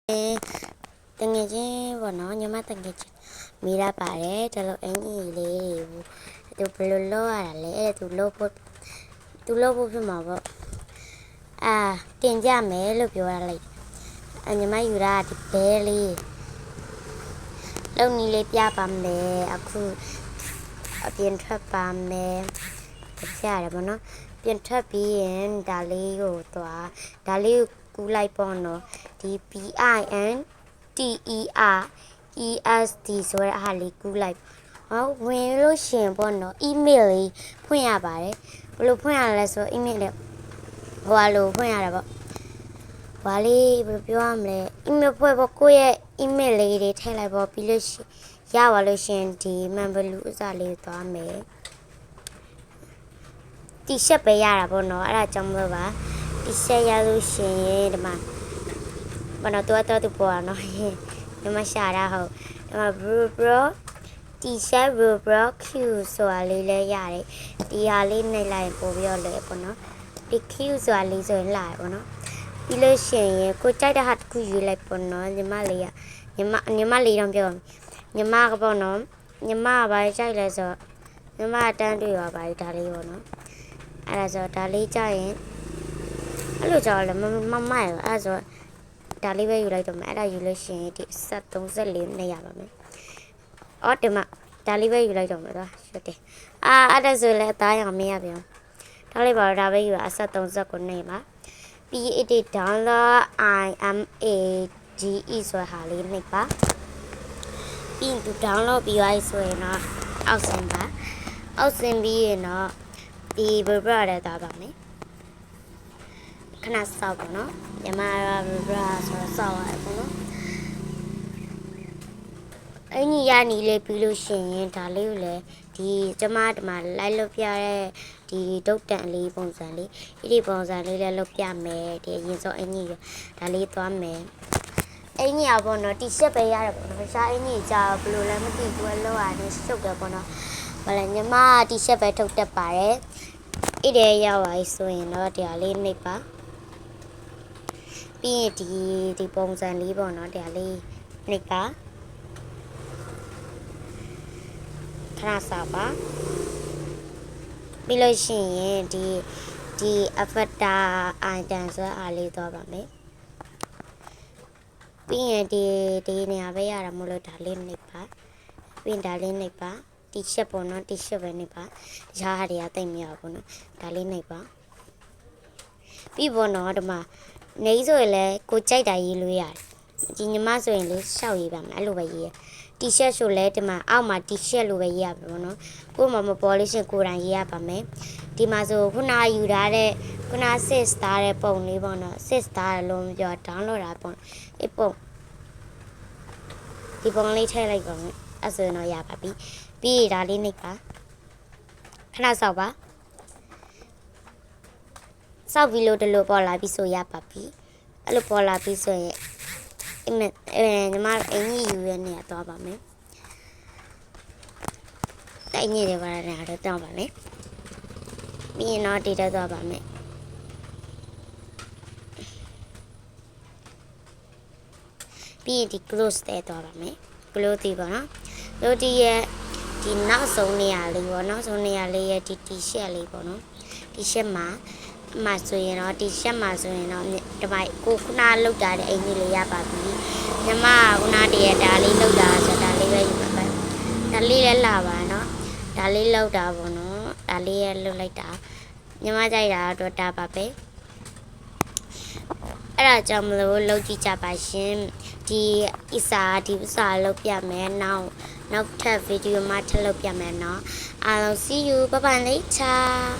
တငယ်ချင်းပေါ့နော်ညီမတငယ်ချင်းမိလာပါတယ်ဒါလို့အင်ကြီးလေးသူဘယ်လိုလုပ်ရတာလဲအဲ့သူလုပ်ဖို့ဖြစ်မှာပေါ့တင်ကြမယ်လို့ပြောရလိုက်ညီမယူတာဒီဘဲလေးလုံနီလေးပြပါမယ်အခုအပြင်ထွက်ပါမယ်ပြရတယ်ပေါ့နော်ပြင်ထွက်ပြီးရင်ဒါလေးကိုသွားဒါလေးကိုကူးလိုက်ပေါ့နော်ဒီ PINTERESD ဆိုတဲ့အားလေးကူးလိုက်ဝင်လို့ရှင်ပေါ့နော် email လေးဖွင့်ရပါတယ်ဘယ်လိုဖွင့်ရလဲဆို email လေးဟိုလိုဖွင့်ရတာပေါ့ဘာလေးဘယ်လိုပြောရမလဲ email ဖွဲ့ပေါ့ကိုယ့်ရဲ့ email လေးတွေထည့်လိုက်ပေါ့ပြီးလို့ရပါလို့ရှင်ဒီမှန်ဘလူးအစားလေးသွားမယ်တီရှပ်ပဲရတာပေါ့နော်အဲ့ဒါကြောင့်မလို့ပါတီရှပ်ရလို့ရှင်ဒီမှာဘာလို့တော့သူပေါ်ရနော်ဒီမှာရှာတာဟုတ်ဒီမှာ broတီရှပ် bro q ဆိုတာလေးလဲရတယ်ဒီဟာလေးနှိပ်လိုက်ပို့ပြီးတော့လဲပေါ့နော်ဒီ q ဆိုတာလေးဆိုရင်လာပေါ့နော်ပြီးလို့ရှင်ကိုကြိုက်တဲ့ဟာတစ်ခုယူလိုက်ပေါ့နော်ညီမလေးတော့ပြောညီမကပေါ့နော်ညီမကဘာကြိုက်လဲဆိုညီမတန်းတွေ့ပါဒါလေးပေါ့နော်အဲ့ဒါဆိုဒါလေးကြရင်အဲ့လိုကြောက်လဲမမိုက်အဲ့ဆိုဒါလေးပဲယူလိုက်တော့မယ်အဲ့ဒါယူလို့ရှိရင်ဒီဆက်34နဲ့ရပါမယ်အော်ဒီမှာဒါလေးပဲယူလိုက်တော့မယ်သွားရှုတယ်အဲ့ဒါဆိုလဲအသားရောင်မရပြန်ဒါလေးပါဒါပဲယူအဆက်39နဲ့ပါပြီးအစ်download IMAGE ဆိုဟာလေးနှိပ်ပါပြီးသူ download ပြီးသွားဆိုရင်တော့အောက်ဆင်းပြီးရင်တော့ဒီဘဘရတဲ့သားပါမယ်ခဏစောက်ပါနော်ညီမဘဘရဆိုတော့စောက်ရတယ်ပေါ့နော်အင်းကြီးရနီလေးပြီးလို့ရှိရင်ဒါလေးကိုလည်းဒီကျမဒီမှာလိုက်လုပ်ပြတဲ့ဒီဒုတ်တန်လေးပုံစံလေးဒီပုံစံလေးလည်းလုပ်ပြမယ်ဒီအရင်ဆုံးအင်းကြီးဒါလေးသွားမယ်အင်းကြီးอ่ะပေါ့နော်တီရှပ်ပဲရတယ်ပေါ့နော်ရှားအင်းကြီးကြာဘယ်လိုလဲမသိဘူးလောက်ရတယ်ရှုပ်တယ်ပေါ့နော်ဘာလဲညီမတီရှပ်ပဲထုတ်တတ်ပါတယ်အဲ့ဒီရောက်ပါဆိုရင်တော့ဒီဟာလေးနှိပ်ပါပြီးရင်ဒီပုံစံလေးပေါ့နော်ဒီဟာလေးနှိပ်ပါခဏစားပါပြီးလို့ရှိရင်ဒီ avatar item ဆိုအားလေးသွားပါမယ်ပြီးရင်ဒီနေရာပဲရတာမလို့ဒါလေးနှိပ်ပါပြီးရင်ဒါလေးနှိပ်ပါတီရှပ်ပေါ့နော်တီရှပ်ပဲနှိပ်ပါရှားဟာတွေကတိတ်မရဘူးနော်ဒါလေးနှိပ်ပါပြီးပေါ့နော်ဒီမှာနေဆိုရင်လည်းကိုကြိုက်တာရေးလို့ရတယ်ဒီညီမဆိုရင်လေရှောက်ရေးပါမယ်အဲ့လိုပဲရေးရတီရှပ်ဆိုလဲဒီမှာအောက်မှာတီရှပ်လိုပဲရေးရပါဘောနော်ကို့မှာမပေါ်လို့ရှင်ကိုယ်တိုင်ရေးရပါမယ်ဒီမှာဆိုခုနယူထားတဲ့ခုန6 star တဲ့ပုံလေးပေါ့နော်6 star လုံးမပြော download တာပေါ့အေးပုံဒီပုံလေးထည့်လိုက်ပါမယ်အဲ့ဆိုရင်တော့ရပါပြီပြီးဒါလေးနှိပ်ပါခဏစောက်ပါစောက်ပြီးလို့ဒီလိုပေါ်လာပြီးဆိုရပါပြီအဲ့လိုပေါ်လာပြီးဆိုရင်ညီမအင်ကြီးယူရနေရတော့ပါမယ်တိုင်းကြီးတွေပါရတာတော့တောင်းပါမယ်ပြီးရင်တော့တည်တော့ပါမယ်ပြီးရင်ဒီ close တဲ့တော့ပါမယ် close ဒီပါနော်လို့ဒီရဲ့ဒီနောက်ဆုံးနေရာလေးပေါ့နောက်ဆုံးနေရာလေးရဲ့ဒီ t-shirt လေးပေါ့နော် t-shirt မှာဆိုရင်တော့ t-shirt မှာဆိုရင်တော့ဒီမိုက်ကိုခုနလောက်တာတဲ့အင်ကြီးလေးရပါပြီညီမခုနတည်းရဲ့ဒါလေးလောက်တာဆိုဒါလေးပဲယူပါမယ်ဒါလေးလည်းလာပါနော်ဒါလေးလောက်တာပေါ့နော်ဒါလေးရဲ့လောက်လိုက်တာညီမကြိုက်တာတော့ဒါပါပဲအဲ့ဒါကြောင့်မလို့လောက်ကြည့်ကြပါရှင်ဒီဥစားလောက်ပြမယ်နောက်ထပ်ဗီဒီယိုမှာထပ်လုပ်ပြမယ်နော်အားလုံး see you bye bye later